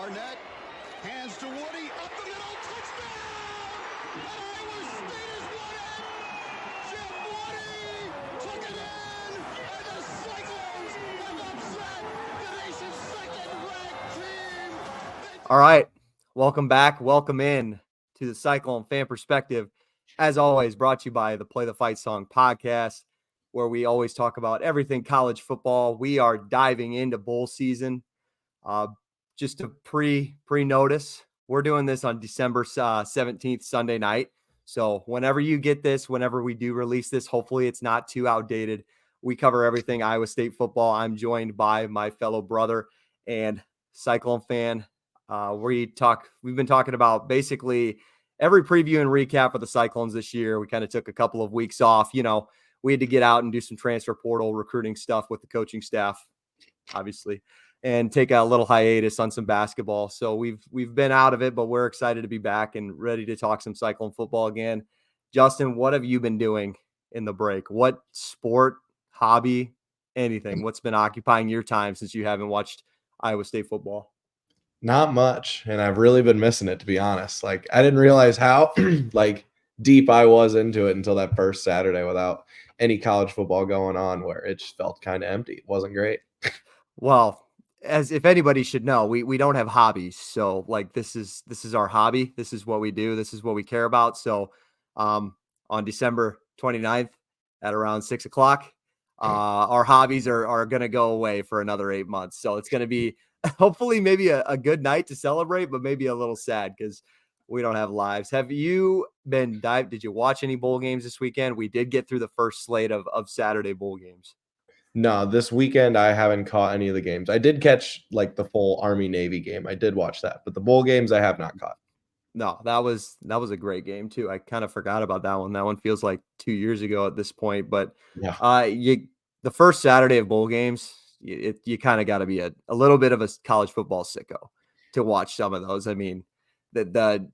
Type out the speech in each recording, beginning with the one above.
Barnett, hands to Woody, up the middle, touchdown! Iowa State has won it! Jim Woody took it in, and the Cyclones have upset the nation's second-ranked team. All right, welcome back. Welcome in to the Cyclone Fan Perspective. As always, brought to you by the Play the Fight Song podcast, where we always talk about everything college football. We are diving into bowl season. Just a pre-notice, we're doing this on December 17th, Sunday night. So whenever you get this, whenever we do release this, hopefully it's not too outdated. We cover everything Iowa State football. I'm joined by my fellow brother and Cyclone fan. We've been talking about basically every preview and recap of the Cyclones this year. We kind of took a couple of weeks off. We had to get out and do some transfer portal recruiting stuff with the coaching staff, obviously, and take a little hiatus on some basketball. So we've been out of it, but we're excited to be back and ready to talk some Cyclone football again. Justin, what have you been doing in the break? What sport, hobby, anything? What's been occupying your time since you haven't watched Iowa State football? Not much, and I've really been missing it, to be honest. Like, I didn't realize how deep I was into it until that first Saturday without any college football going on, where it just felt kind of empty. It wasn't great. Well, as if anybody should know, we don't have hobbies. So this is our hobby. This is what we do. This is what we care about. So on December 29th at around 6:00, our hobbies are going to go away for another 8 months. So it's going to be hopefully maybe a good night to celebrate, but maybe a little sad because we don't have lives. Have you did you watch any bowl games this weekend? We did get through the first slate of Saturday bowl games. No, this weekend I haven't caught any of the games. I did catch the full Army-Navy game. I did watch that, but the bowl games I have not caught. No, that was a great game too. I kind of forgot about that one. That one feels like 2 years ago at this point, but yeah, the first Saturday of bowl games, you kind of got to be a little bit of a college football sicko to watch some of those. I mean, the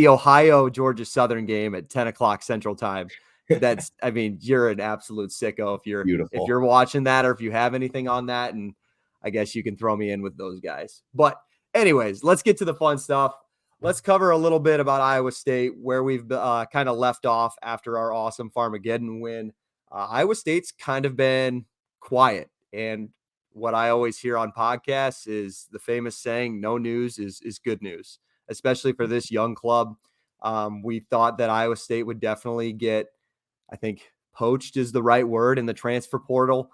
Ohio Georgia Southern game at 10:00 Central Time. You're an absolute sicko if you're watching that, or if you have anything on that, and I guess you can throw me in with those guys. But anyways, let's get to the fun stuff. Let's cover a little bit about Iowa State, where we've kind of left off after our awesome Farmageddon win. Iowa State's kind of been quiet, and what I always hear on podcasts is the famous saying, no news is good news, especially for this young club. We thought that Iowa State would definitely get, I think poached is the right word, in the transfer portal.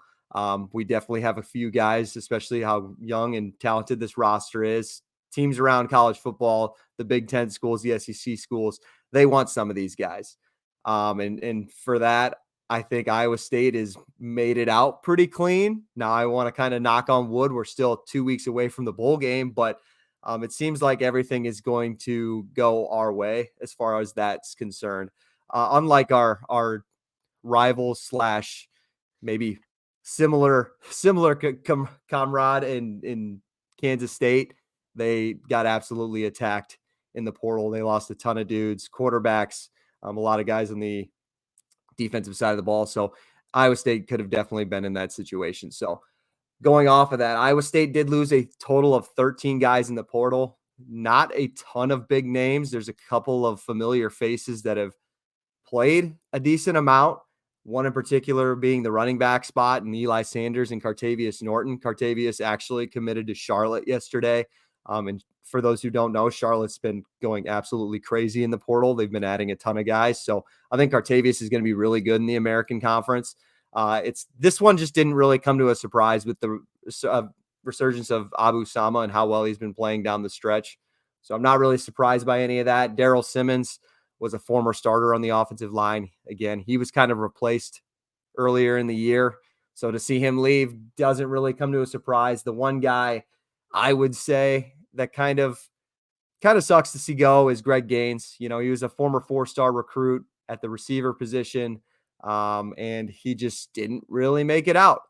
We definitely have a few guys, especially how young and talented this roster is. Teams around college football, the Big Ten schools, the SEC schools, they want some of these guys. And for that, I think Iowa State has made it out pretty clean. Now I want to kind of knock on wood. We're still 2 weeks away from the bowl game, but it seems like everything is going to go our way as far as that's concerned. Unlike our rivals / maybe similar comrade in Kansas State, they got absolutely attacked in the portal. They lost a ton of dudes, quarterbacks, a lot of guys on the defensive side of the ball. So Iowa State could have definitely been in that situation. So going off of that, Iowa State did lose a total of 13 guys in the portal. Not a ton of big names. There's a couple of familiar faces that have played a decent amount. One in particular being the running back spot in Eli Sanders and Cartavius Norton. Cartavius actually committed to Charlotte yesterday. And for those who don't know, Charlotte's been going absolutely crazy in the portal. They've been adding a ton of guys. So I think Cartavius is going to be really good in the American Conference. This one just didn't really come to a surprise with the resurgence of Abu Sama and how well he's been playing down the stretch. So I'm not really surprised by any of that. Darrell Simmons was a former starter on the offensive line. Again, he was kind of replaced earlier in the year. So to see him leave doesn't really come to a surprise. The one guy I would say that kind of sucks to see go is Greg Gaines. He was a former 4-star recruit at the receiver position, and he just didn't really make it out.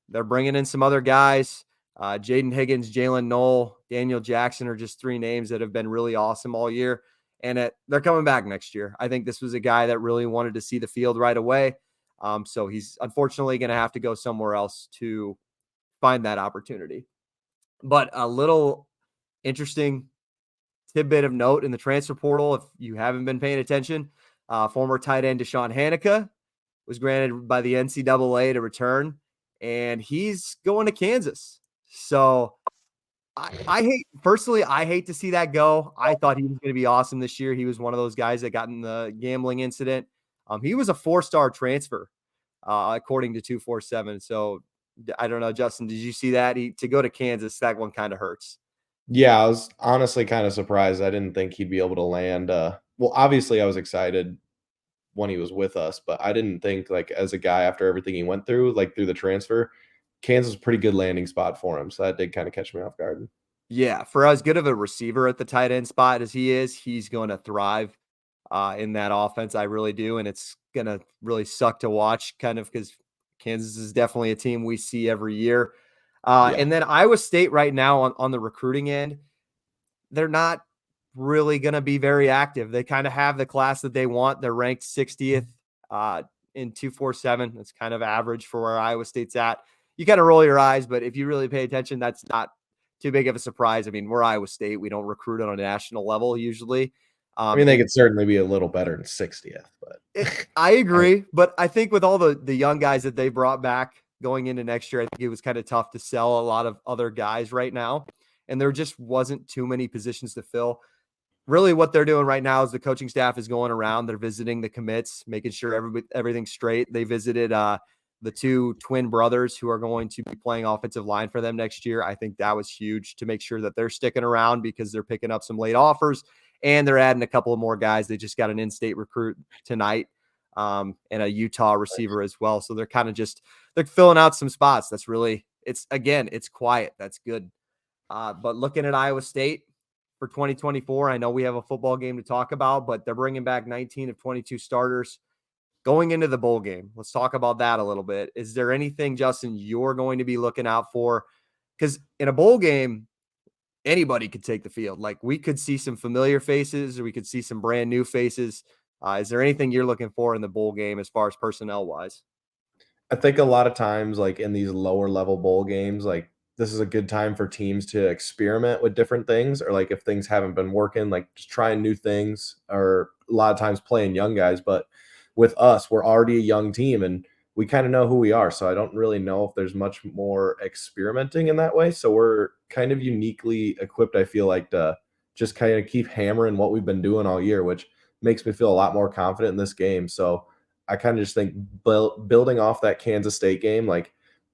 They're bringing in some other guys. Jaden Higgins, Jalen Knoll, Daniel Jackson are just 3 names that have been really awesome all year, and they're coming back next year. I think this was a guy that really wanted to see the field right away. So he's unfortunately going to have to go somewhere else to find that opportunity. But a little interesting tidbit of note in the transfer portal, if you haven't been paying attention, former tight end Deshaun Hanukkah was granted by the NCAA to return, and he's going to Kansas. So I hate to see that go. I thought he was going to be awesome this year. He was one of those guys that got in the gambling incident. He was a 4-star transfer, according to 247. So I don't know, Justin, did you see that? To go to Kansas, that one kind of hurts. Yeah, I was honestly kind of surprised. I didn't think he'd be able to land. Well, obviously, I was excited when he was with us, but I didn't think, like, as a guy after everything he went through, like through the transfer, Kansas was a pretty good landing spot for him. So that did kind of catch me off guard. Yeah, for as good of a receiver at the tight end spot as he is, he's going to thrive in that offense. I really do. And it's going to really suck to watch, kind of, because Kansas is definitely a team we see every year. Yeah. And then Iowa State right now on the recruiting end, they're not really going to be very active. They kind of have the class that they want. They're ranked 60th in 247. That's kind of average for where Iowa State's at. You kind of roll your eyes, but if you really pay attention, that's not too big of a surprise. I mean, we're Iowa State. We don't recruit on a national level usually. I mean, they could certainly be a little better than 60th, but I agree. But I think with all the young guys that they brought back going into next year, I think it was kind of tough to sell a lot of other guys right now. And there just wasn't too many positions to fill. Really what they're doing right now is the coaching staff is going around. They're visiting the commits, making sure everything's straight. They visited the 2 twin brothers who are going to be playing offensive line for them next year. I think that was huge to make sure that they're sticking around because they're picking up some late offers and they're adding a couple of more guys. They just got an in-state recruit tonight and a Utah receiver as well. So they're kind of they're filling out some spots. That's really, it's quiet. That's good. But looking at Iowa State for 2024, I know we have a football game to talk about, but they're bringing back 19 of 22 starters going into the bowl game. Let's talk about that a little bit. Is there anything, Justin, you're going to be looking out for? Because in a bowl game, anybody could take the field. Like, we could see some familiar faces or we could see some brand new faces. Is there anything you're looking for in the bowl game as far as personnel wise? I think a lot of times, like in these lower level bowl games, like this is a good time for teams to experiment with different things, or like if things haven't been working, like just trying new things, or a lot of times playing young guys. But with us, we're already a young team and we kind of know who we are. So I don't really know if there's much more experimenting in that way. So we're kind of uniquely equipped, I feel like, to just kind of keep hammering what we've been doing all year, which makes me feel a lot more confident in this game. So I kind of just think building off that Kansas State game, like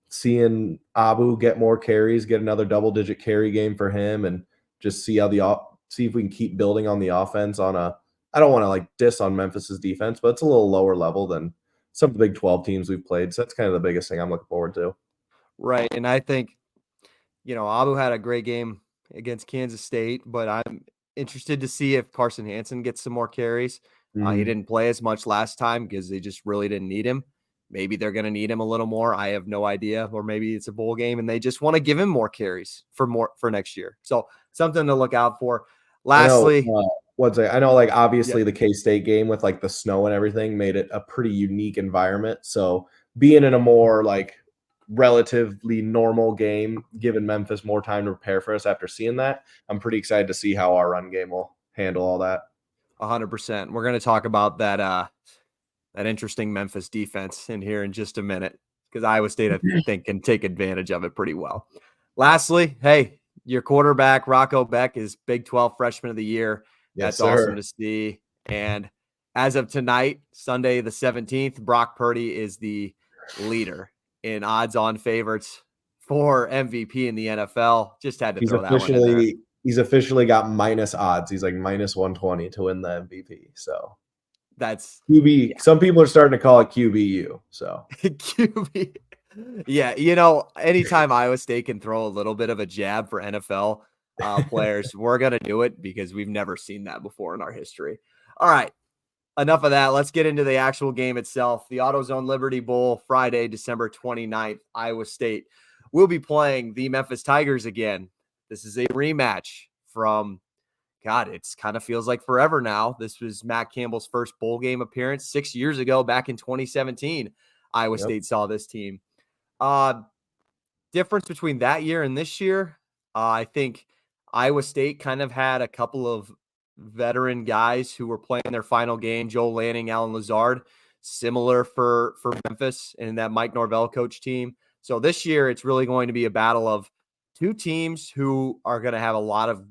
seeing Abu get more carries, get another double-digit carry game for him, and just see how see if we can keep building on the offense on a. I don't want to like diss on Memphis's defense, but it's a little lower level than some of the Big 12 teams we've played. So that's kind of the biggest thing I'm looking forward to. Right. And I think, Abu had a great game against Kansas State, but I'm interested to see if Carson Hansen gets some more carries. He didn't play as much last time because they just really didn't need him. Maybe they're going to need him a little more. I have no idea. Or maybe it's a bowl game and they just want to give him more carries for next year. So something to look out for. Lastly, I know, like, obviously yeah, the K-State game with like the snow and everything made it a pretty unique environment. So being in a more like relatively normal game, giving Memphis more time to prepare for us after seeing that, I'm pretty excited to see how our run game will handle all that. 100%. We're going to talk about that interesting Memphis defense in here in just a minute because Iowa State, I think, can take advantage of it pretty well. Lastly, hey, your quarterback, Rocco Beck, is Big 12 Freshman of the Year. Yes, That's awesome to see. And as of tonight, Sunday the 17th, Brock Purdy is the leader in odds-on favorites for MVP in the NFL. Just had to throw that one in there. He's officially got minus odds. He's like minus 120 to win the MVP. So that's QB. Yeah. Some people are starting to call it QBU. So QB. Yeah, anytime Iowa State can throw a little bit of a jab for NFL players, we're going to do it because we've never seen that before in our history. All right, enough of that. Let's get into the actual game itself. The AutoZone Liberty Bowl, Friday, December 29th, Iowa State will be playing the Memphis Tigers again. This is a rematch from, God, it's kind of feels like forever now. This was Matt Campbell's first bowl game appearance 6 years ago, back in 2017. Iowa State saw this team. Difference between that year and this year, I think Iowa State kind of had a couple of veteran guys who were playing their final game, Joel Lanning, Alan Lazard, similar for Memphis and that Mike Norvell coach team. So this year, it's really going to be a battle of two teams who are going to have a lot of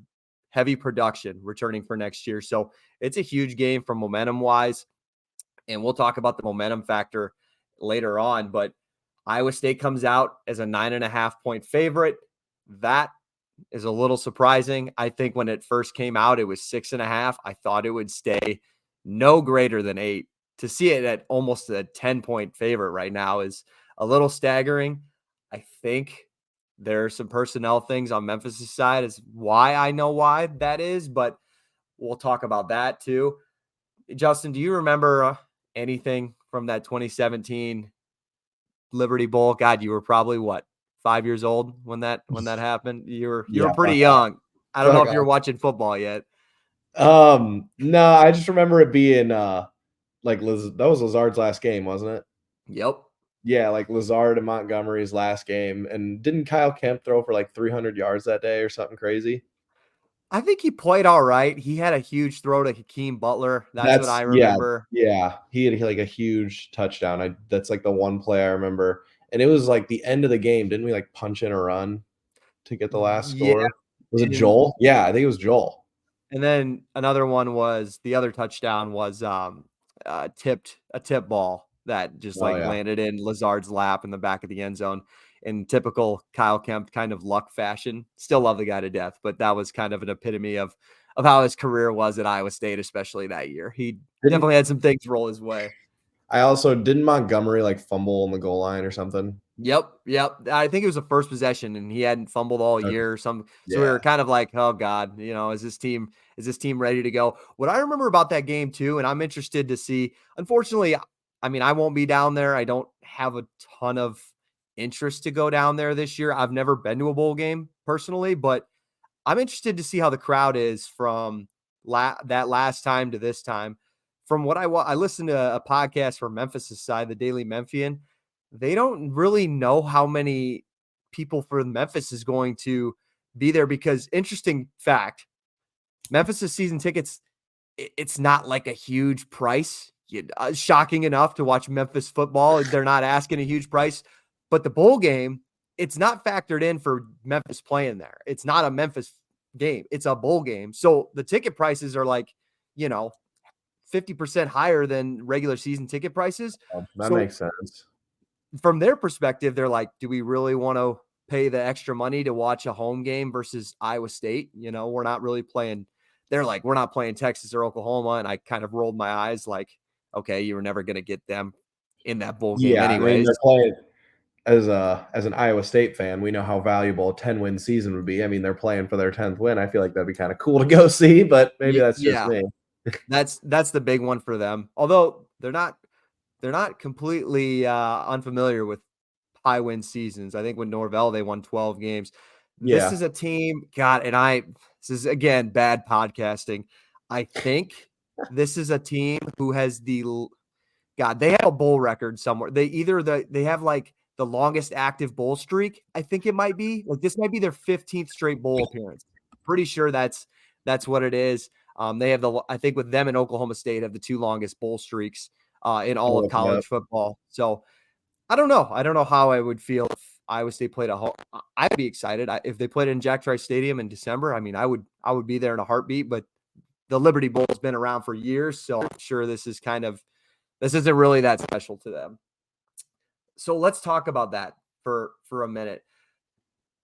heavy production returning for next year. So it's a huge game from momentum wise. And we'll talk about the momentum factor later on. But Iowa State comes out as a 9.5-point favorite. That is a little surprising. I think when it first came out, it was 6.5. I thought it would stay no greater than 8. To see it at almost a 10-point favorite right now is a little staggering. I think there are some personnel things on Memphis' side is why I know why that is, but we'll talk about that too. Justin, do you remember anything from that 2017 Liberty Bowl? God, you were probably what, 5 years old when that happened? You were pretty young. I don't know if you were watching football yet. No, I just remember it being that was Lazard's last game, wasn't it? Yep. Yeah, like Lazard and Montgomery's last game. And didn't Kyle Kemp throw for like 300 yards that day or something crazy? I think he played all right. He had a huge throw to Hakeem Butler. That's what I remember. Yeah. He had like a huge touchdown. That's like the one play I remember. And it was like the end of the game. Didn't we like punch in a run to get the last score? Was it Joel? Yeah, I think it was Joel. And then another one was the other touchdown was a tip ball that just landed in Lazard's lap in the back of the end zone in typical Kyle Kemp kind of luck fashion. Still love the guy to death, but that was kind of an epitome of how his career was at Iowa State, especially that year. He definitely had some things roll his way. I also didn't Montgomery like fumble on the goal line or something. Yep. I think it was the first possession, and he hadn't fumbled all year or something. So we were kind of like, oh God, is this team ready to go? What I remember about that game too, and I'm interested to see. Unfortunately, I mean, I won't be down there. I don't have a ton of interest to go down there this year. I've never been to a bowl game personally, but I'm interested to see how the crowd is from that last time to this time. From what I listened to a podcast from Memphis' side, the Daily Memphian. They don't really know how many people for Memphis is going to be there because, interesting fact, Memphis' season tickets, it's not like a huge price. Shocking enough to watch Memphis football. They're not asking a huge price, but the bowl game, it's not factored in for Memphis playing there. It's not a Memphis game. It's a bowl game. So the ticket prices are like, 50% higher than regular season ticket prices. That makes sense. From their perspective, they're like, do we really want to pay the extra money to watch a home game versus Iowa State? We're not really playing. They're like, we're not playing Texas or Oklahoma. And I kind of rolled my eyes like, okay, you were never going to get them in that bowl game anyways. I mean, they're playing as an Iowa State fan, we know how valuable a 10-win season would be. I mean, they're playing for their 10th win. I feel like that'd be kind of cool to go see, but maybe that's just me. That's the big one for them. Although they're not completely unfamiliar with high win seasons. I think with Norvell, they won 12 games. Yeah. This is a team, God, this is again bad podcasting. I think this is a team who has they have a bowl record somewhere. They have like the longest active bowl streak. I think it might be like this might be their 15th straight bowl appearance. Pretty sure that's what it is. They have I think with them and Oklahoma State have the two longest bowl streaks in all of college football. So I don't know. I don't know how I would feel if Iowa State played a home. I'd be excited if they played in Jack Trice Stadium in December. I mean, I would be there in a heartbeat, but the Liberty Bowl has been around for years. So I'm sure this isn't really that special to them. So let's talk about that for a minute.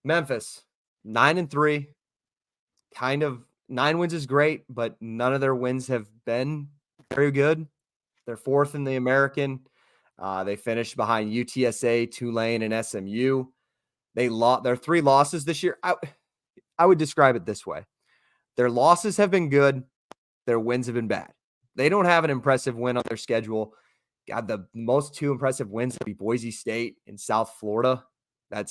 Memphis, 9-3, kind of 9 wins is great, but none of their wins have been very good. They're 4th in the American. They finished behind UTSA, Tulane, and SMU. Their 3 losses this year. I would describe it this way. Their losses have been good. Their wins have been bad. They don't have an impressive win on their schedule. God, the most 2 impressive wins would be Boise State and South Florida. That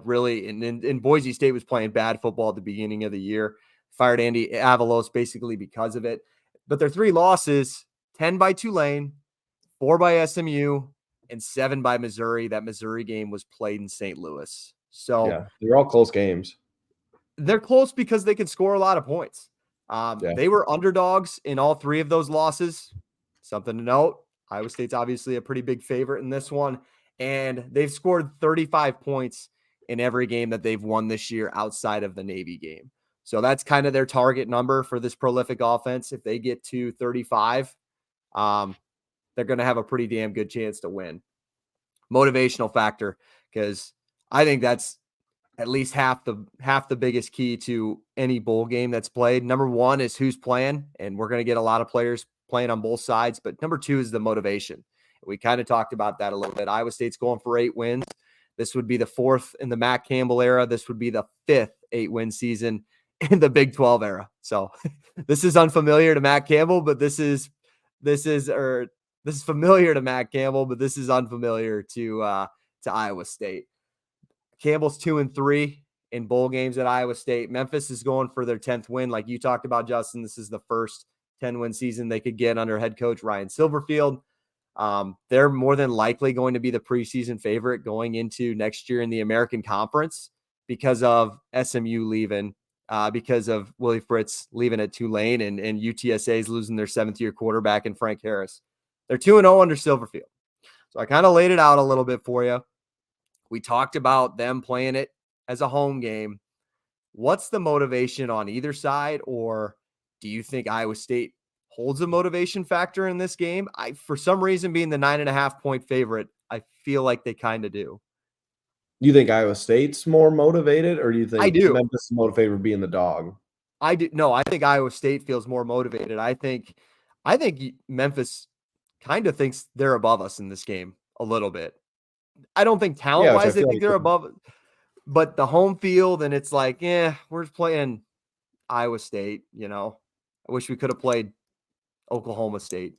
really, and Boise State was playing bad football at the beginning of the year. Fired Andy Avalos basically because of it. But their 3 losses, 10 by Tulane, 4 by SMU, and 7 by Missouri. That Missouri game was played in St. Louis. So yeah, they're all close games. They're close because they can score a lot of points. Yeah. They were underdogs in all 3 of those losses. Something to note, Iowa State's obviously a pretty big favorite in this one, and they've scored 35 points in every game that they've won this year outside of the Navy game. So that's kind of their target number for this prolific offense. If they get to 35, they're going to have a pretty damn good chance to win. Motivational factor, because I think that's at least half the biggest key to any bowl game that's played. Number one is who's playing, and we're going to get a lot of players playing on both sides. But number two is the motivation. We kind of talked about that a little bit. Iowa State's going for 8 wins. This would be the 4th in the Matt Campbell era. This would be the 5th 8-win season in the Big 12 era. So this is unfamiliar to Matt Campbell, but this is familiar to Matt Campbell, but this is unfamiliar to Iowa State. Campbell's 2-3 in bowl games at Iowa State. Memphis is going for their 10th win. Like you talked about, Justin, this is the first 10-win season they could get under head coach Ryan Silverfield. They're more than likely going to be the preseason favorite going into next year in the American Conference because of SMU leaving, because of Willie Fritz leaving at Tulane, and UTSA is losing their 7th-year quarterback in Frank Harris. They're 2-0 under Silverfield. So I kind of laid it out a little bit for you. We talked about them playing it as a home game. What's the motivation on either side? Or do you think Iowa State holds a motivation factor in this game? For some reason, being the 9.5-point favorite, I feel like they kind of do. Do you think Iowa State's more motivated, or do you think I do. Memphis is motivated being the dog? I do. No, I think Iowa State feels more motivated. I think Memphis kind of thinks they're above us in this game a little bit. I don't think talent-wise they think they're above, but the home field, and it's like, we're playing Iowa State, I wish we could have played Oklahoma State.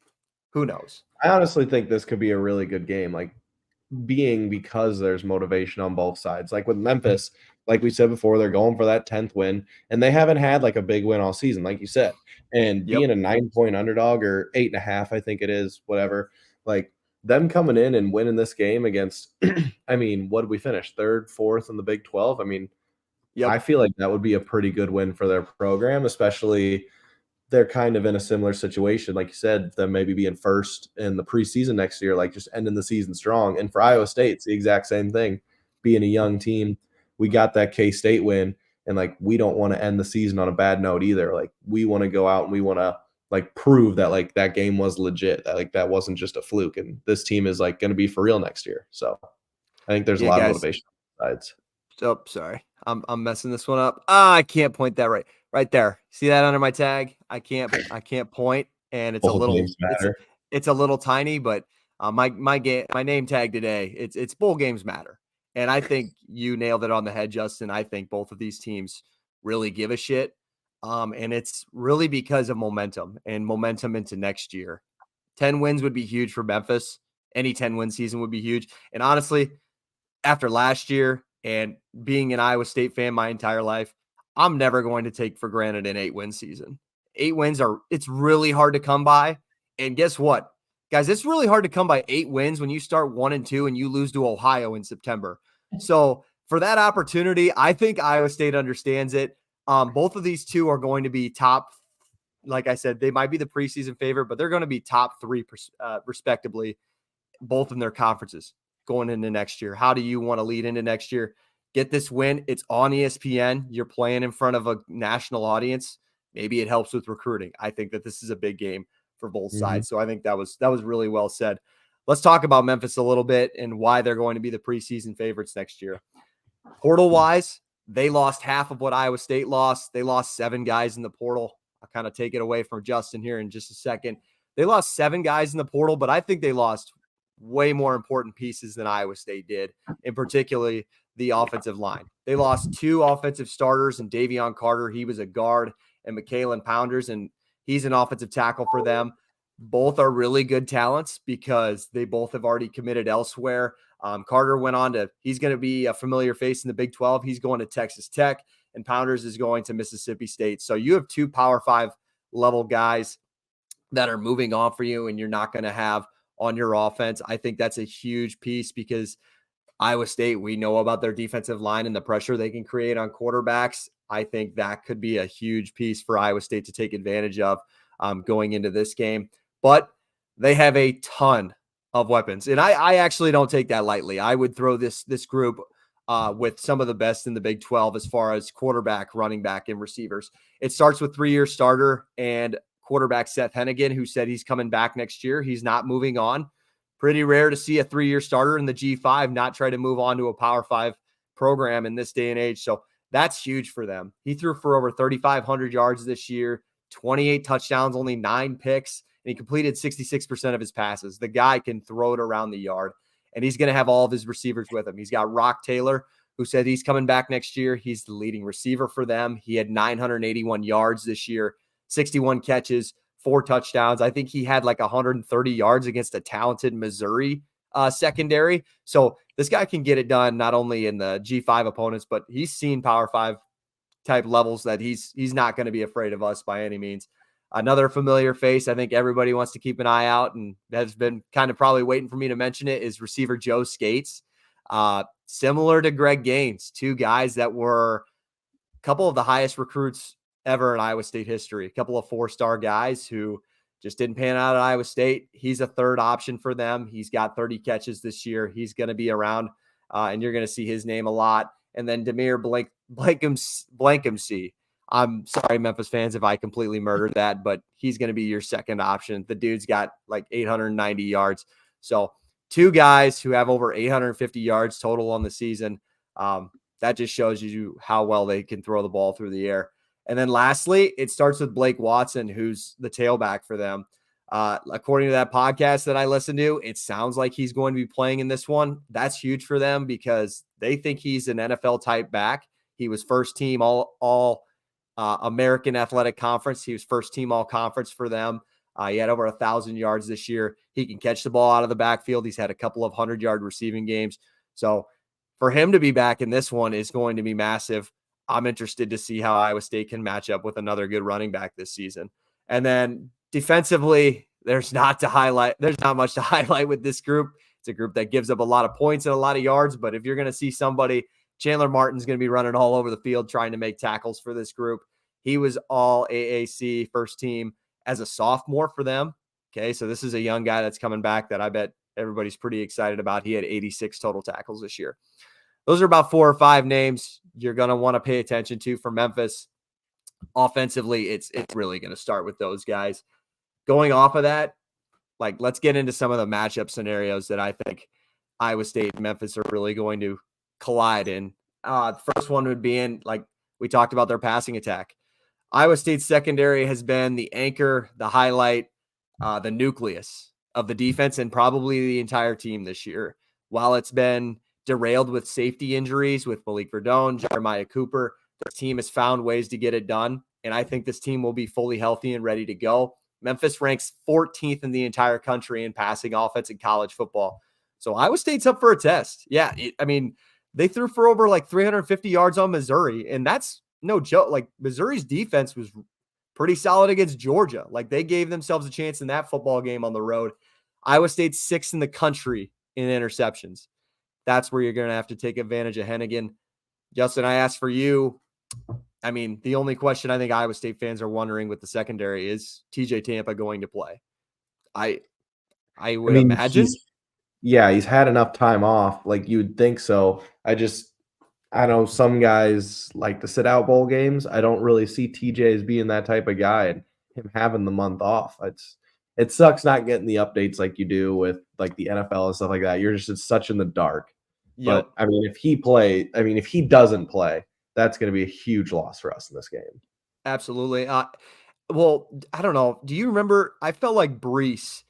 Who knows? I honestly think this could be a really good game, because there's motivation on both sides. Like with Memphis, like we said before, they're going for that 10th win, and they haven't had like a big win all season, like you said. And being a 9-point underdog, or 8.5, I think it is, whatever, like them coming in and winning this game against, I mean, what did we finish? 3rd, 4th in the Big 12? I mean, I feel like that would be a pretty good win for their program, especially they're kind of in a similar situation. Like you said, them maybe being first in the preseason next year, like just ending the season strong. And for Iowa State, it's the exact same thing. Being a young team, we got that K-State win, and like we don't want to end the season on a bad note either. Like we want to go out and we want to like prove that like that game was legit, that like that wasn't just a fluke, and this team is like going to be for real next year. So I think there's a lot of motivation on sides. Oh, sorry. I'm messing this one up. I can't point that right there. See that under my tag? I can't point, and it's Bowl a little games matter. It's a little tiny, but my name tag today, it's bowl games matter. And I think you nailed it on the head, Justin. I think both of these teams really give a shit. And it's really because of momentum into next year. 10 wins would be huge for Memphis. Any 10-win season would be huge. And honestly, after last year and being an Iowa State fan my entire life, I'm never going to take for granted an 8-win season. 8 wins it's really hard to come by. And guess what, guys? It's really hard to come by 8 wins when you start 1-2 and you lose to Ohio in September. So for that opportunity, I think Iowa State understands it. Both of these two are going to be top. Like I said, they might be the preseason favorite, but they're going to be top 3 respectively, both in their conferences going into next year. How do you want to lead into next year? Get this win. It's on ESPN. You're playing in front of a national audience. Maybe it helps with recruiting. I think that this is a big game for both sides. So I think that was really well said. Let's talk about Memphis a little bit and why they're going to be the preseason favorites next year. Portal wise, they lost half of what Iowa State lost. They lost 7 guys in the portal. I'll kind of take it away from Justin here in just a second. They lost 7 guys in the portal, but I think they lost way more important pieces than Iowa State did, in particularly the offensive line. They lost 2 offensive starters, and Davion Carter, he was a guard, and McKalen Pounders, and he's an offensive tackle for them. Both are really good talents because they both have already committed elsewhere. Carter went on he's going to be a familiar face in the Big 12. He's going to Texas Tech, and Pounders is going to Mississippi State. So you have 2 Power 5 level guys that are moving on for you, and you're not going to have on your offense. I think that's a huge piece because Iowa State, we know about their defensive line and the pressure they can create on quarterbacks. I think that could be a huge piece for Iowa State to take advantage of going into this game. But they have a ton of weapons, and I actually don't take that lightly. I would throw this group with some of the best in the Big 12 as far as quarterback, running back, and receivers. It starts with 3-year starter and quarterback Seth Hennigan, who said he's coming back next year. He's not moving on. Pretty rare to see a 3-year starter in the G5 not try to move on to a Power 5 program in this day and age. So that's huge for them. He threw for over 3,500 yards this year, 28 touchdowns, only 9 picks, and he completed 66% of his passes. The guy can throw it around the yard, and he's going to have all of his receivers with him. He's got Rock Taylor, who said he's coming back next year. He's the leading receiver for them. He had 981 yards this year, 61 catches, 4 touchdowns. I think he had like 130 yards against a talented Missouri secondary. So this guy can get it done not only in the G5 opponents, but he's seen Power 5 type levels that he's not going to be afraid of us by any means. Another familiar face I think everybody wants to keep an eye out and has been kind of probably waiting for me to mention it is receiver Joe Skates. Similar to Greg Gaines, 2 guys that were a couple of the highest recruits ever in Iowa State history, a couple of 4-star guys who just didn't pan out at Iowa State. He's a third option for them. He's got 30 catches this year. He's going to be around, and you're going to see his name a lot. And then Demir Blankumsey. I'm sorry, Memphis fans, if I completely murdered that, but he's going to be your second option. The dude's got like 890 yards. So 2 guys who have over 850 yards total on the season. That just shows you how well they can throw the ball through the air. And then lastly, it starts with Blake Watson, who's the tailback for them. According to that podcast that I listened to, it sounds like he's going to be playing in this one. That's huge for them because they think he's an NFL type back. He was first team all American Athletic Conference. He was first team all conference for them. He had over 1,000 yards this year. He can catch the ball out of the backfield. He's had a couple of 100-yard receiving games. So for him to be back in this one is going to be massive. I'm interested to see how Iowa State can match up with another good running back this season. And then defensively, there's not much to highlight with this group. It's a group that gives up a lot of points and a lot of yards, but if you're going to see somebody, Chandler Martin's going to be running all over the field trying to make tackles for this group. He was all AAC first team as a sophomore for them. Okay, so this is a young guy that's coming back that I bet everybody's pretty excited about. He had 86 total tackles this year. Those are about 4 or 5 names you're going to want to pay attention to for Memphis. Offensively, it's really going to start with those guys. Going off of that, let's get into some of the matchup scenarios that I think Iowa State and Memphis are really going to collide in. The first one would be we talked about their passing attack. Iowa State's secondary has been the anchor, the highlight, the nucleus of the defense and probably the entire team this year. While it's been derailed with safety injuries with Malik Verdone, Jeremiah Cooper, the team has found ways to get it done. And I think this team will be fully healthy and ready to go. Memphis ranks 14th in the entire country in passing offense in college football. So Iowa State's up for a test. Yeah. They threw for over 350 yards on Missouri, and that's no joke. Missouri's defense was pretty solid against Georgia. They gave themselves a chance in that football game on the road. Iowa State's 6th in the country in interceptions. That's where you're going to have to take advantage of Hennigan. Justin, I asked for you. The only question I think Iowa State fans are wondering with the secondary is TJ Tampa going to play? I would imagine. He's had enough time off. You would think so. I know some guys like to sit out bowl games. I don't really see TJ as being that type of guy and him having the month off. It sucks not getting the updates like you do with the NFL and stuff like that. You're just such in the dark. Yep. But if he doesn't play, that's going to be a huge loss for us in this game. Absolutely. Well, I don't know. Do you remember? I felt like Brees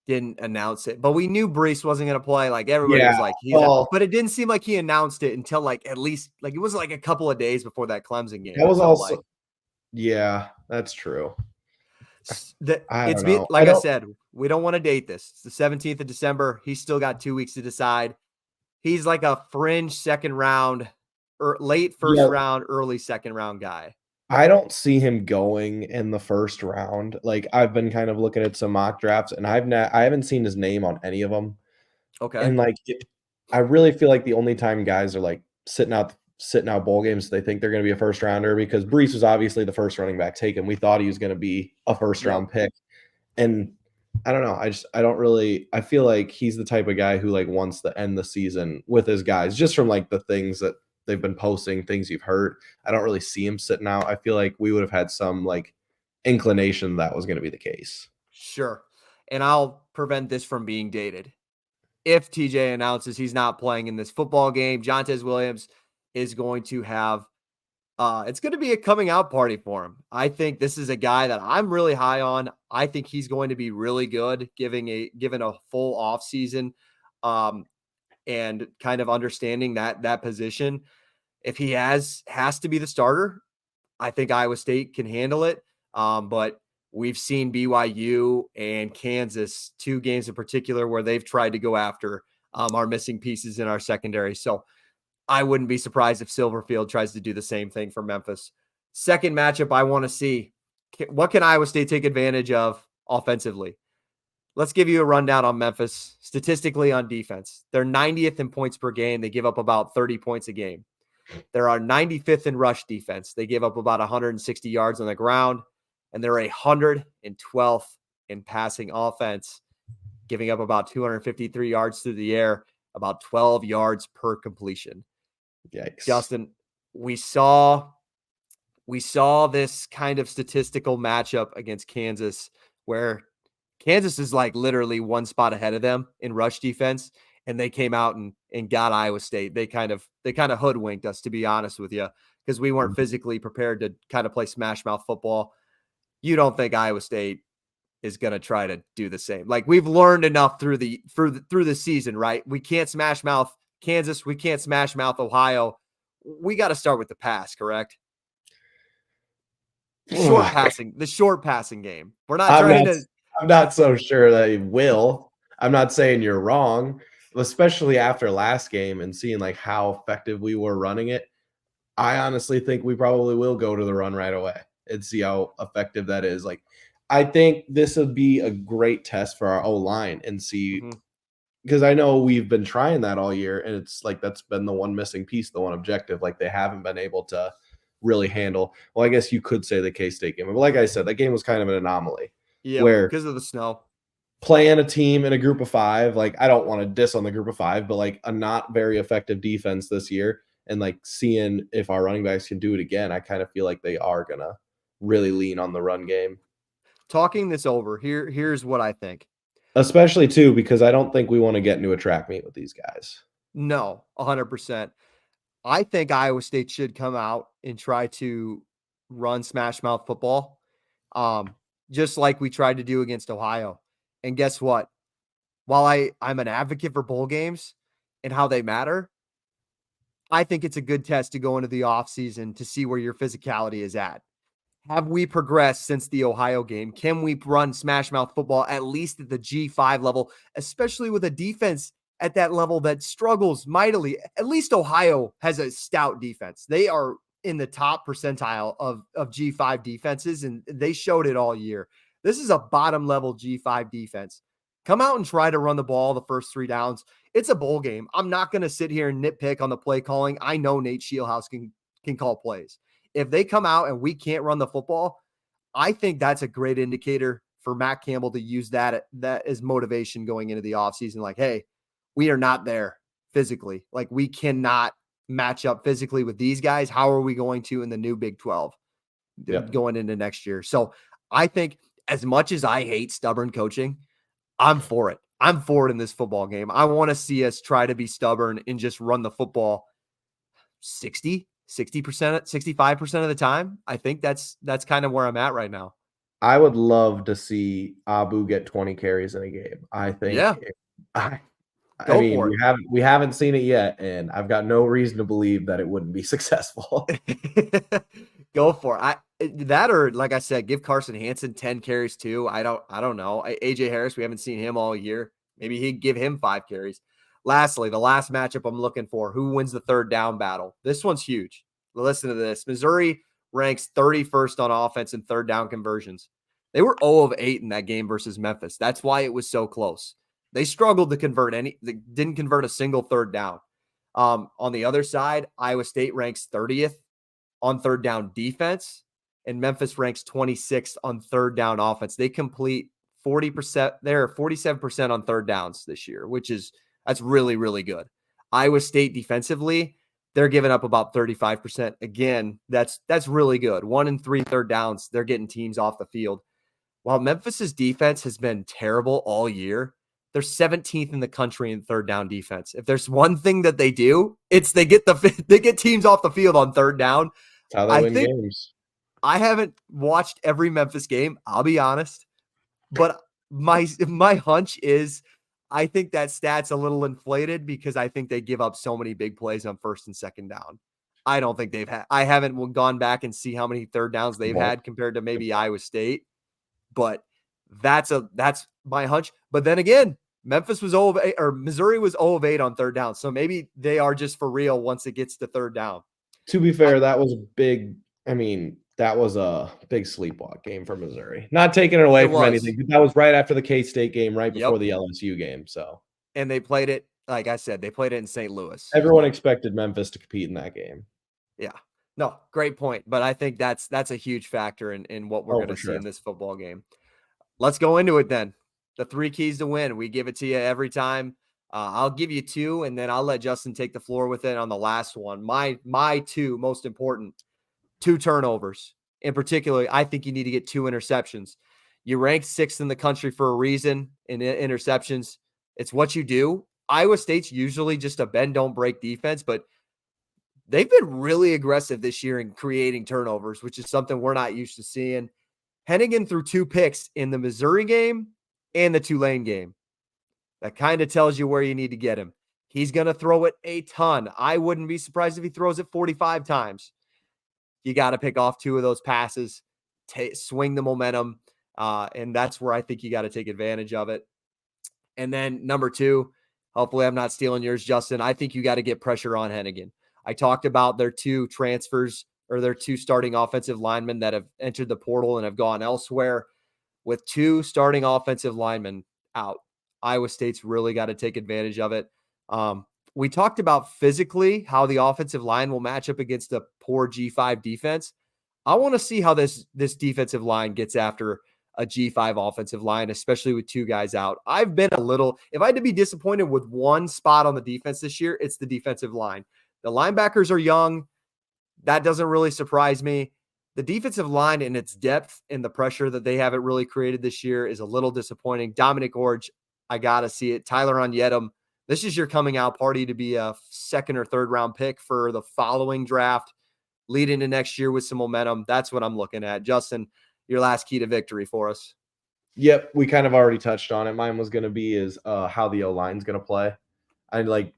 didn't announce it, but we knew Brees wasn't going to play. Everybody was he's out. But it didn't seem like he announced it until at least it was a couple of days before that Clemson game. That was also, yeah, that's true. I said, we don't want to date this. It's the 17th of December. He's still got 2 weeks to decide. He's like a fringe second round or late first round, early second round guy. I don't see him going in the first round. I've been kind of looking at some mock drafts and I haven't seen his name on any of them. Okay. And I really feel like the only time guys are sitting out sitting out bowl games. They think they're going to be a first rounder because Brees was obviously the first running back taken. We thought he was going to be a first round pick. And I don't know. I feel like he's the type of guy who like wants to end the season with his guys just from like the things that they've been posting, things you've heard. I don't really see him sitting out. I feel like we would have had some like inclination that was going to be the case. Sure. And I'll prevent this from being dated. If TJ announces he's not playing in this football game, Jontez Williams is going to have it's going to be a coming out party for him. I think this is a guy that I'm really high on. I think he's going to be really good given a full off season and kind of understanding that position. If he has to be the starter, I think Iowa State can handle it. But we've seen BYU and Kansas, 2 games in particular, where they've tried to go after our missing pieces in our secondary. So I wouldn't be surprised if Silverfield tries to do the same thing for Memphis. Second matchup I want to see. What can Iowa State take advantage of offensively? Let's give you a rundown on Memphis. Statistically on defense, they're 90th in points per game. They give up about 30 points a game. They're 95th in rush defense. They give up about 160 yards on the ground, and they're 112th in passing offense, giving up about 253 yards through the air, about 12 yards per completion. Yikes. Justin, we saw this kind of statistical matchup against Kansas where Kansas is like literally one spot ahead of them in rush defense, and they came out and got Iowa State. They kind of hoodwinked us, to be honest with you, because we weren't physically prepared to kind of play smash mouth football. You don't think Iowa State is going to try to do the same? Like, we've learned enough through the season, right? We can't smash mouth Kansas. We can't smash mouth Ohio. We got to start with the pass, correct? The short passing game. We're not I'm not so sure that he will. I'm not saying you're wrong, especially after last game and seeing like how effective we were running it. I honestly think we probably will go to the run right away and see how effective that is. Like, I think this would be a great test for our O-line and see, because I know we've been trying that all year, and it's like that's been the one missing piece, the one objective. Like, they haven't been able to really handle. Well, I guess you could say the K-State game, but like I said, that game was kind of an anomaly. Yeah, where because of the snow. Playing a team in a group of 5, like, I don't want to diss on the group of 5, but like a not very effective defense this year, and like seeing if our running backs can do it again, I kind of feel like they are gonna really lean on the run game. Talking this over, here's what I think. Especially too, because I don't think we want to get into a track meet with these guys. No, 100%. I think Iowa State should come out and try to run smash mouth football, just like we tried to do against Ohio. And guess what? While I'm an advocate for bowl games and how they matter, I think it's a good test to go into the offseason to see where your physicality is at. Have we progressed since the Ohio game? Can we run smash mouth football at least at the G5 level, especially with a defense at that level that struggles mightily? At least Ohio has a stout defense. They are in the top percentile of G5 defenses, and they showed it all year. This is a bottom level G5 defense. Come out and try to run the ball the first 3 downs. It's a bowl game. I'm not going to sit here and nitpick on the play calling. I know Nate Shieldhouse can call plays. If they come out and we can't run the football, I think that's a great indicator for Matt Campbell to use that as motivation going into the offseason. Like, hey, we are not there physically. Like, we cannot match up physically with these guys. How are we going to in the new Big 12 going into next year? So I think, as much as I hate stubborn coaching, I'm for it. I'm for it in this football game. I want to see us try to be stubborn and just run the football 60%, 65% of the time. I think that's kind of where I'm at right now. I would love to see Abu get 20 carries in a game. I think. Yeah. I mean, we haven't seen it yet, and I've got no reason to believe that it wouldn't be successful. Go for it. That, or like I said, give Carson Hansen 10 carries too. I don't know. AJ Harris, we haven't seen him all year. Maybe he'd give him 5 carries. Lastly, the last matchup I'm looking for, who wins the third down battle? This one's huge. Listen to this. Missouri ranks 31st on offense in third down conversions. They were 0 of 8 in that game versus Memphis. That's why it was so close. They struggled to they didn't convert a single third down. On the other side, Iowa State ranks 30th on third down defense, and Memphis ranks 26th on third down offense. They complete 40%. They're 47% on third downs this year, that's really, really good. Iowa State defensively, they're giving up about 35%. Again, that's really good. 1 in 3 third downs, they're getting teams off the field. While Memphis's defense has been terrible all year, they're 17th in the country in third down defense. If there's one thing that they do, it's they get teams off the field on third down. That's how they win games. I haven't watched every Memphis game, I'll be honest, but my hunch is I think that stat's a little inflated because I think they give up so many big plays on first and second down. I don't think I haven't gone back and see how many third downs they've had compared to maybe Iowa State, but that's my hunch. But then again, Memphis was 0 of 8, or Missouri was 0 of 8 on third down. So maybe they are just for real once it gets to third down. To be fair, that was big. I mean, that was a big sleepwalk game for Missouri. Not taking it away from anything. But that was right after the K-State game, right before the LSU game. So, and they played it, like I said, they played it in St. Louis. Everyone expected Memphis to compete in that game. Yeah. No, great point. But I think that's a huge factor in what we're going to see in this football game. Let's go into it then. The 3 keys to win. We give it to you every time. I'll give you 2, and then I'll let Justin take the floor with it on the last one. My 2 most important, 2 turnovers. In particular, I think you need to get 2 interceptions. You ranked 6th in the country for a reason in interceptions. It's what you do. Iowa State's usually just a bend, don't break defense, but they've been really aggressive this year in creating turnovers, which is something we're not used to seeing. Hennigan threw 2 picks in the Missouri game and the Tulane game. That kind of tells you where you need to get him. He's going to throw it a ton. I wouldn't be surprised if he throws it 45 times. You got to pick off 2 of those passes, swing the momentum, and that's where I think you got to take advantage of it. And then number 2, hopefully I'm not stealing yours, Justin. I think you got to get pressure on Hennigan. I talked about their 2 transfers, or their 2 starting offensive linemen that have entered the portal and have gone elsewhere. With 2 starting offensive linemen out, Iowa State's really got to take advantage of it. We talked about physically how the offensive line will match up against a poor G5 defense. I want to see how this defensive line gets after a G5 offensive line, especially with 2 guys out. I've been if I had to be disappointed with one spot on the defense this year, it's the defensive line. The linebackers are young. That doesn't really surprise me. The defensive line and its depth and the pressure that they haven't really created this year is a little disappointing. Dominic Orge, I got to see it. Tyler Onyetum, this is your coming out party to be a 2nd or 3rd round pick for the following draft, lead into next year with some momentum. That's what I'm looking at. Justin, your last key to victory for us. Yep, we kind of already touched on it. Mine was going to be how the O-line's going to play.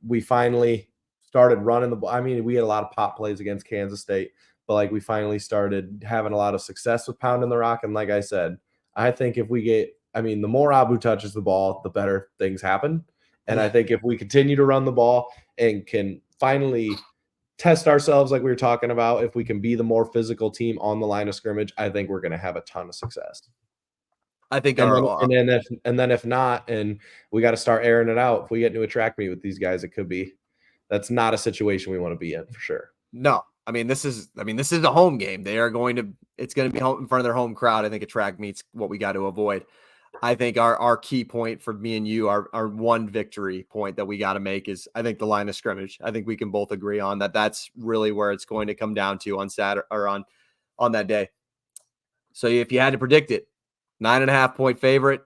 We finally started running the ball. I mean, we had a lot of pop plays against Kansas State, but we finally started having a lot of success with pounding the rock. And like I said, I think if we the more Abu touches the ball, the better things happen. And I think if we continue to run the ball and can finally test ourselves like we were talking about, if we can be the more physical team on the line of scrimmage, I think we're going to have a ton of success. I think and then if not, and we got to start airing it out. If we get into a track meet with these guys, that's not a situation we want to be in for sure. No, this is a home game. It's going to be home in front of their home crowd. I think a track meet's what we got to avoid. I think our key point for me and you, our one victory point that we got to make is, I think, the line of scrimmage. I think we can both agree on that. That's really where it's going to come down to on Saturday, or on that day. So if you had to predict it, 9.5 point favorite,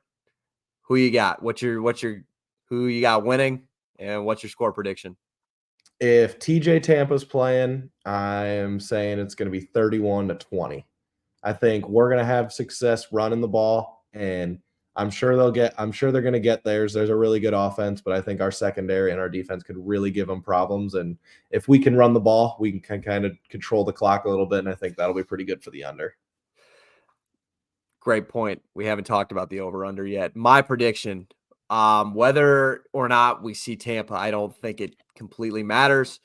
who you got? Who you got winning, and what's your score prediction? If TJ Tampa's playing, I am saying it's going to be 31-20. I think we're going to have success running the ball, and I'm sure they're going to get theirs. There's a really good offense, but I think our secondary and our defense could really give them problems. And if we can run the ball, we can kind of control the clock a little bit, and I think that'll be pretty good for the under. Great point. We haven't talked about the over-under yet. My prediction, whether or not we see Tampa, I don't think it completely matters.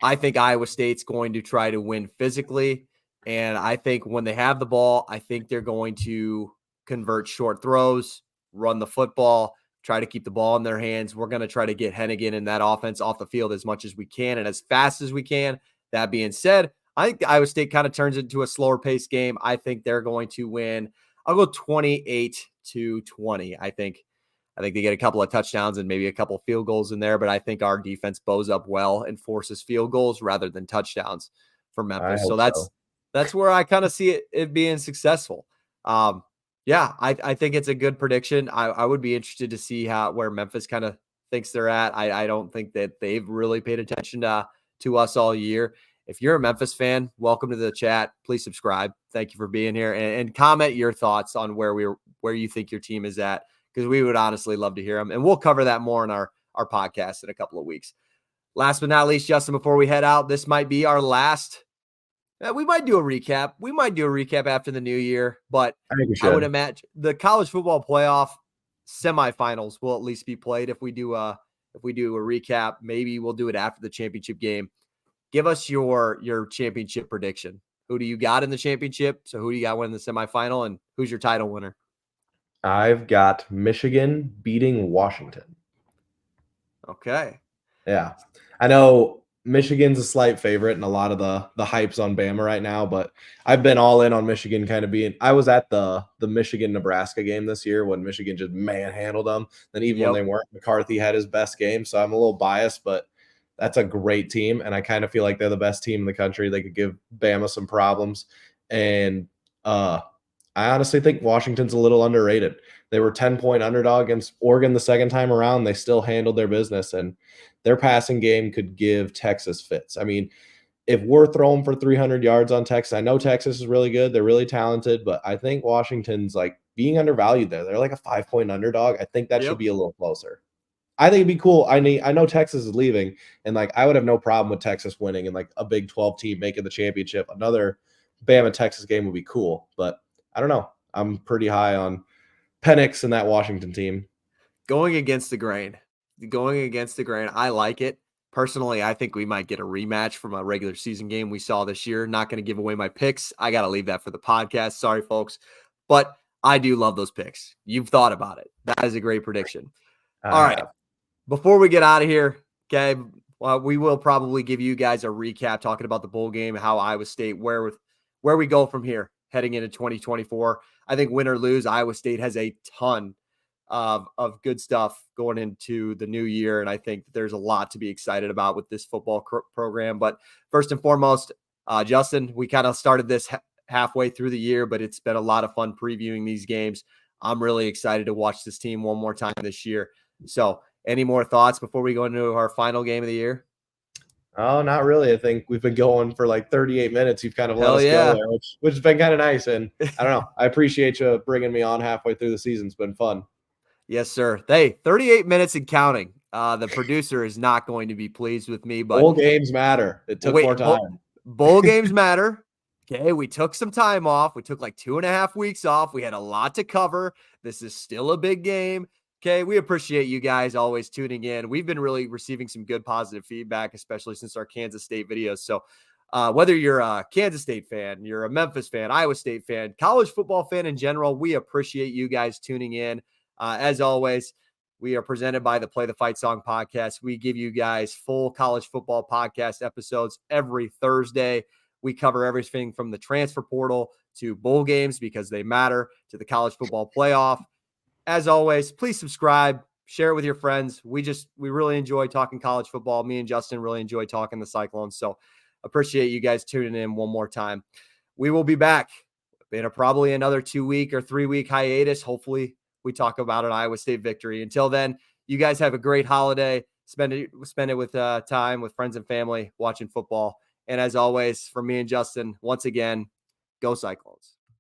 I think Iowa State's going to try to win physically, and I think when they have the ball, I think they're going to convert short throws, run the football, try to keep the ball in their hands. We're going to try to get Hennigan and that offense off the field as much as we can and as fast as we can. That being said, I think Iowa State kind of turns into a slower paced game. I think they're going to win. I'll go 28-20. I think they get a couple of touchdowns and maybe a couple of field goals in there, but I think our defense bows up well and forces field goals rather than touchdowns for Memphis. So that's where I kind of see it being successful. I think it's a good prediction. I would be interested to see where Memphis kind of thinks they're at. I don't think that they've really paid attention to us all year. If you're a Memphis fan, welcome to the chat. Please subscribe. Thank you for being here and comment your thoughts on where you think your team is at, because we would honestly love to hear them. And we'll cover that more in our podcast in a couple of weeks. Last but not least, Justin, before we head out, this might be our last. We might do a recap. We might do a recap after the new year, but I would imagine the college football playoff semifinals will at least be played. If we do a recap, maybe we'll do it after the championship game. Give us your championship prediction. Who do you got in the championship? So who do you got winning the semifinal, and who's your title winner? I've got Michigan beating Washington. Okay. Yeah. I know Michigan's a slight favorite, and a lot of the hype's on Bama right now, but I've been all in on Michigan kind of being – I was at the Michigan-Nebraska game this year when Michigan just manhandled them. Then even when they weren't, McCarthy had his best game, so I'm a little biased, but that's a great team, and I kind of feel like they're the best team in the country. They could give Bama some problems, and I honestly think Washington's a little underrated. They were 10-point underdog against Oregon the second time around. They still handled their business, and their passing game could give Texas fits. I mean, if we're throwing for 300 yards on Texas, I know Texas is really good. They're really talented, but I think Washington's like being undervalued there. They're like a 5-point underdog. I think that should be a little closer. I think it'd be cool. I know Texas is leaving, and like I would have no problem with Texas winning and like a Big 12 team making the championship. Another Bama Texas game would be cool, but I don't know. I'm pretty high on Penix and that Washington team. Going against the grain. I like it. Personally, I think we might get a rematch from a regular season game we saw this year. Not going to give away my picks. I got to leave that for the podcast. Sorry, folks. But I do love those picks. You've thought about it. That is a great prediction. All right. Before we get out of here, okay, we will probably give you guys a recap talking about the bowl game, how Iowa State, where we go from here heading into 2024. I think win or lose, Iowa State has a ton of good stuff going into the new year, and I think there's a lot to be excited about with this football program. But first and foremost, Justin, we kind of started this halfway through the year, but it's been a lot of fun previewing these games. I'm really excited to watch this team one more time this year. So any more thoughts before we go into our final game of the year? Oh, not really. I think we've been going for like 38 minutes. You've kind of let us go there, which has been kind of nice. And I don't know. I appreciate you bringing me on halfway through the season. It's been fun. Yes, sir. Hey, 38 minutes and counting. The producer is not going to be pleased with me, but bowl games matter. It took more time. Bowl games matter. Okay, we took some time off. We took like 2.5 weeks off. We had a lot to cover. This is still a big game. Okay, we appreciate you guys always tuning in. We've been really receiving some good positive feedback, especially since our Kansas State videos. So whether you're a Kansas State fan, you're a Memphis fan, Iowa State fan, college football fan in general, we appreciate you guys tuning in. As always, we are presented by the Play the Fight Song podcast. We give you guys full college football podcast episodes every Thursday. We cover everything from the transfer portal to bowl games because they matter, to the college football playoff. As always, please subscribe, share it with your friends. We really enjoy talking college football. Me and Justin really enjoy talking the Cyclones. So appreciate you guys tuning in one more time. We will be back in probably another 2-week or 3-week hiatus. Hopefully we talk about an Iowa State victory. Until then, you guys have a great holiday. Spend it with time with friends and family watching football. And as always, from me and Justin, once again, go Cyclones.